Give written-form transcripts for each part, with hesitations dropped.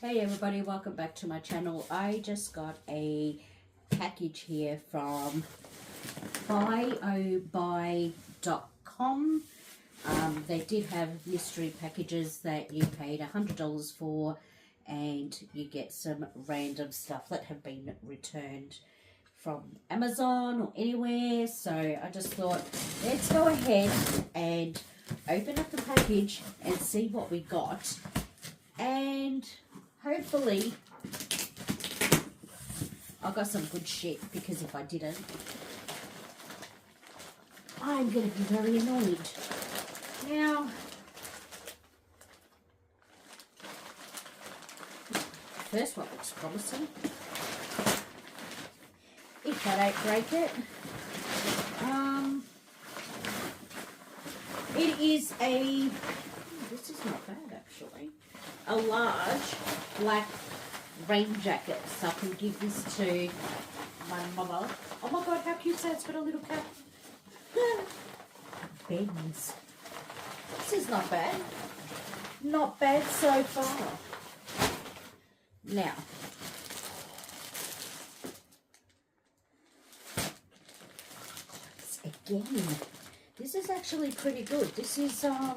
Hey everybody, welcome back to my channel. I just got a package here from BuyOhBuy.com. They did have mystery packages that you paid $100 for, and you get some random stuff that have been returned from Amazon or anywhere. So I just thought, let's go ahead and open up the package and see what we got, and hopefully I got some good shit, because if I didn't, I'm going to be very annoyed. Now, first one looks promising. If I don't break it. It is a, this is not bad actually, a large black rain jacket, so I can give this to my mother. Oh my god, how cute is that? It's got a little cap. Bends. This is not bad. Not bad so far. Now, again, this is actually pretty good. This is, I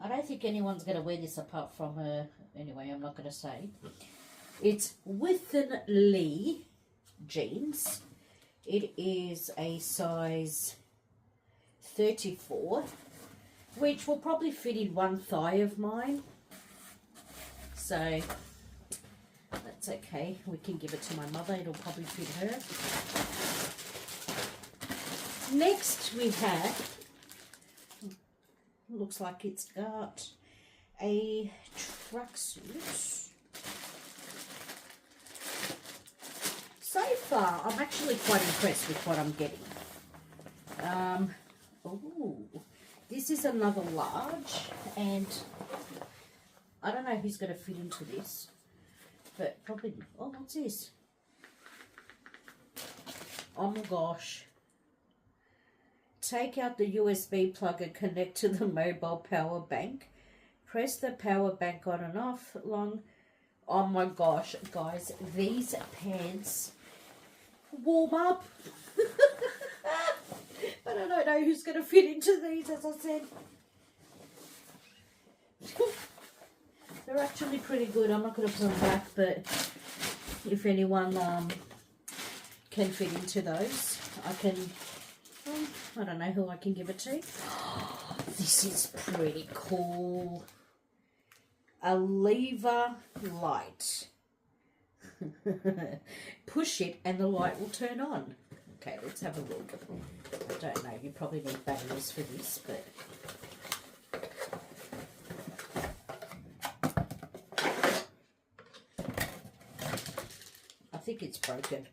don't think anyone's going to wear this apart from her. Anyway, I'm not going to say. It's definitely jeans. It is a size 34, which will probably fit in one thigh of mine. So that's okay. We can give it to my mother. It'll probably fit her. Next we have, looks like it's got a tracksuit. So far, I'm actually quite impressed with what I'm getting. Oh, this is another large, and I don't know who's going to fit into this, but probably, oh, what's this? Oh my gosh. Take out the USB plug and connect to the mobile power bank. Press the power bank on and off long. Oh my gosh, guys, these pants warm up. But I don't know who's going to fit into these, as I said. They're actually pretty good. I'm not going to put them back, but if anyone can fit into those, I can, I don't know who I can give it to. This is pretty cool. A lever light. Push it and the light will turn on. Okay, let's have a look. I don't know, you probably need batteries for this, but I think it's broken.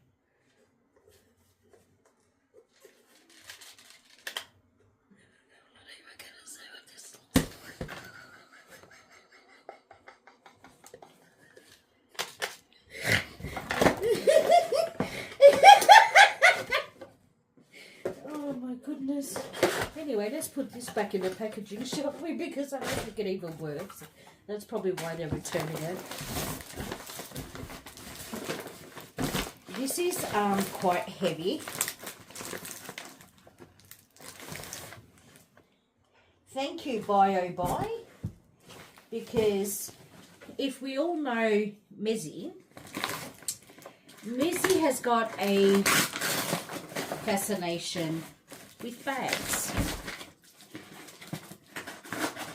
Goodness. Anyway, let's put this back in the packaging, shall we? Because I don't think it even works. That's probably why they're returning it. This is quite heavy. Thank you, BuyOhBuy, because if we all know Mezzy has got a fascination with bags.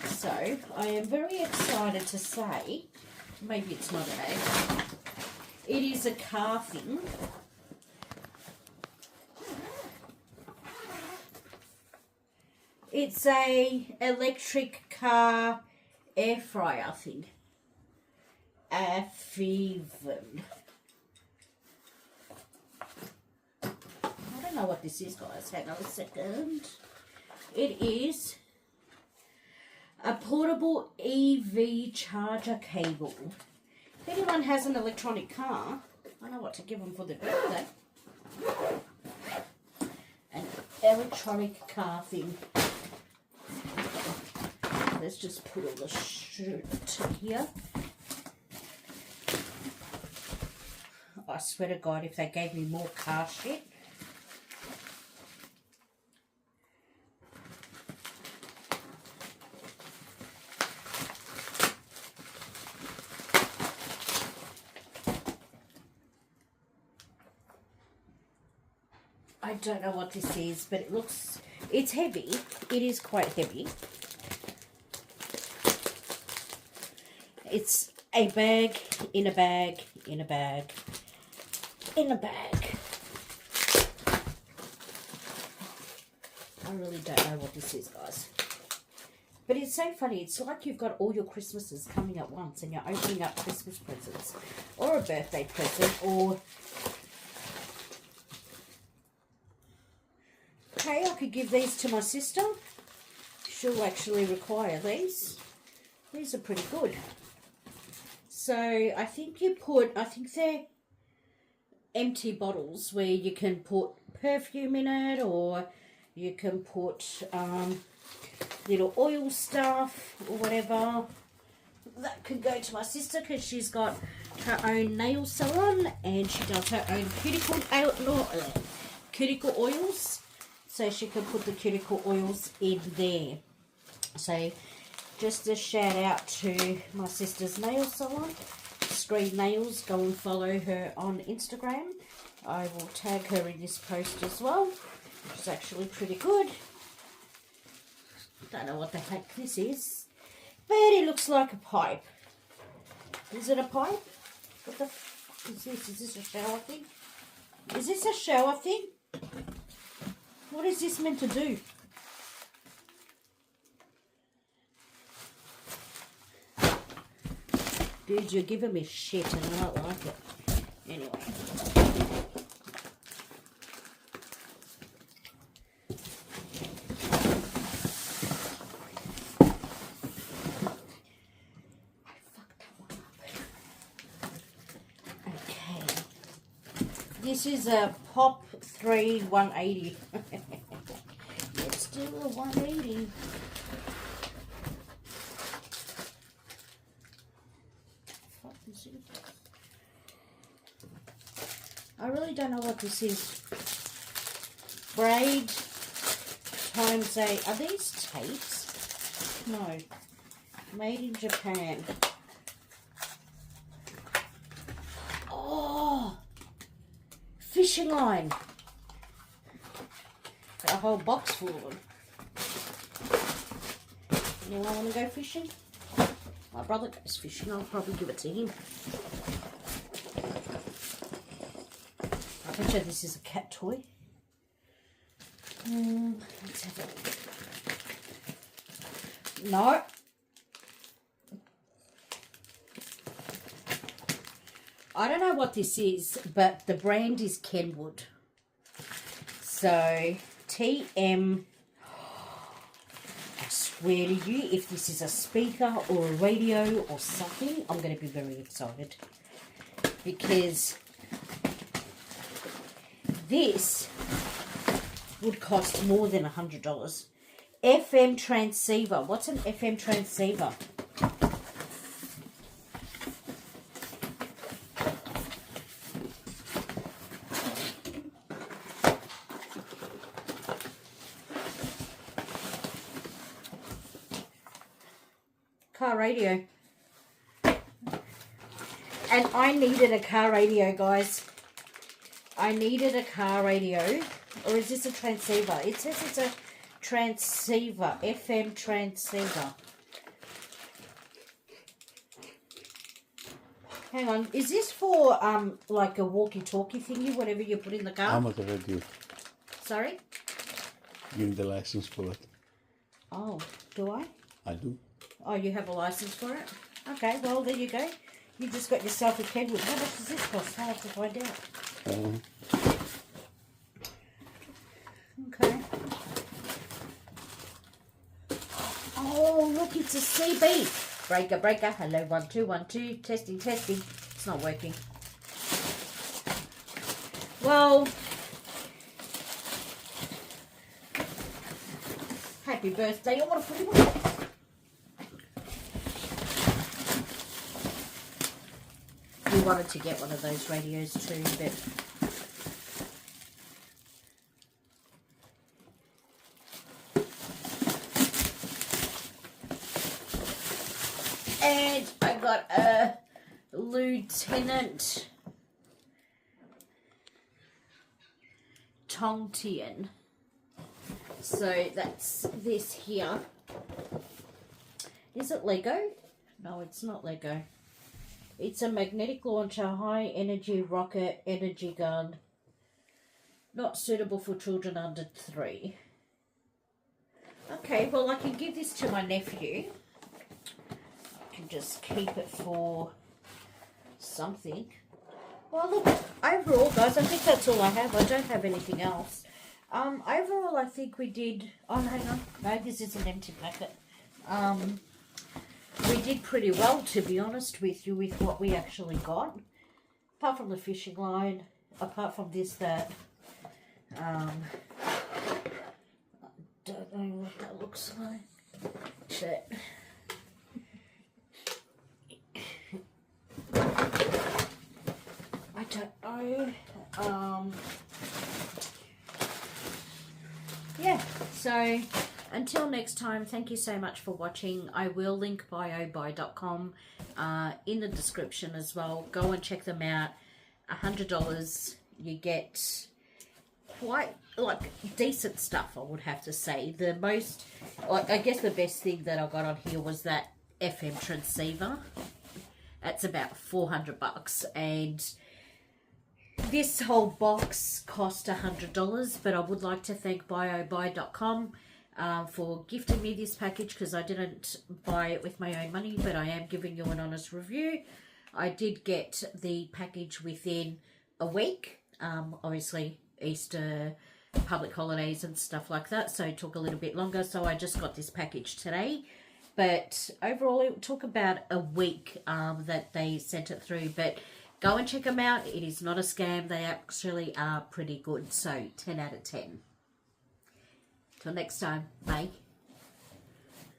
So I am very excited to say, maybe it's not a bag, it is a car thing. It's a electric car air fryer thing. Affeven. I don't know what this is, guys. Hang on a second. It is a portable EV charger cable. If anyone has an electronic car, I know what to give them for their birthday. An electronic car thing. let's just put all the shit here. I swear to God, if they gave me more car shit. I don't know what this is, but it's heavy. It is quite heavy. It's a bag, in a bag, in a bag, in a bag. I really don't know what this is, guys. But it's so funny. It's like you've got all your Christmases coming at once and you're opening up Christmas presents or a birthday present or... Okay, I could give these to my sister. She'll actually require these. These are pretty good. So I think they're empty bottles where you can put perfume in it, or you can put little oil stuff or whatever. That could go to my sister because she's got her own nail salon and she does her own cuticle oils. So she can put the cuticle oils in there. So just a shout out to my sister's nail salon, Screen Nails. Go and follow her on Instagram. I will tag her in this post as well. It's actually pretty good. Don't know what the heck this is, but it looks like a pipe. Is it a pipe? What the fuck is this? Is this a shower thing? Is this a shower thing? What is this meant to do? Dude, you're giving me shit and I don't like it. Anyway. I fucked that one up. Okay. This is a Pop 3 180. Let's do a 180. I really don't know what this is. Braid times 8. Are these tapes? No. Made in Japan. Oh! Fishing line. Got a whole box full of them. Anyone want to go fishing? My brother goes fishing. I'll probably give it to him. I bet you this is a cat toy. Let's have a look. No. I don't know what this is, but the brand is Kenwood. So, TM. I swear to you, if this is a speaker or a radio or something, I'm going to be very excited. Because this would cost more than $100. FM transceiver. What's an FM transceiver? Car radio. And I needed a car radio, guys. I needed a car radio. Or is this a transceiver? It says it's a transceiver. FM transceiver. Hang on. Is this for like a walkie-talkie thingy, whatever you put in the car? I'm not going to do. Sorry? Give me the license for it. Oh, do I? I do. Oh, you have a license for it? Okay, well, there you go. You just got yourself a Kenwood. How much does this cost? I'll have to find out. Okay. Oh, look, it's a CB. Breaker, breaker. Hello, 1 2 1 2. Testing, testing. It's not working. Well, happy birthday. I want to put it on. wanted to get one of those radios too, but and I got a Lieutenant Tongtian. So that's this here. Is it Lego? No, it's not Lego. It's a magnetic launcher, high energy rocket energy gun. Not suitable for children under 3. Okay, well I can give this to my nephew. I can just keep it for something. Well look, overall guys, I think that's all I have. I don't have anything else. Overall I think we did, oh hang on, no, this is an empty packet. We did pretty well, to be honest with you, with what we actually got. Apart from the fishing line, apart from this, that, I don't know what that looks like. Shit. I don't know. Yeah, so until next time, thank you so much for watching. I will link BuyOhBuy.com in the description as well. Go and check them out. $100, you get quite like decent stuff, I would have to say. The most, I guess the best thing that I got on here was that FM transceiver. That's about $400, and this whole box cost $100, but I would like to thank BuyOhBuy.com for gifting me this package, because I didn't buy it with my own money, but I am giving you an honest review. I did get the package within a week. Obviously, Easter, public holidays and stuff like that, so it took a little bit longer, so I just got this package today. But overall, it took about a week that they sent it through, but go and check them out. It is not a scam. They actually are pretty good. So 10 out of 10. Till next time. Bye.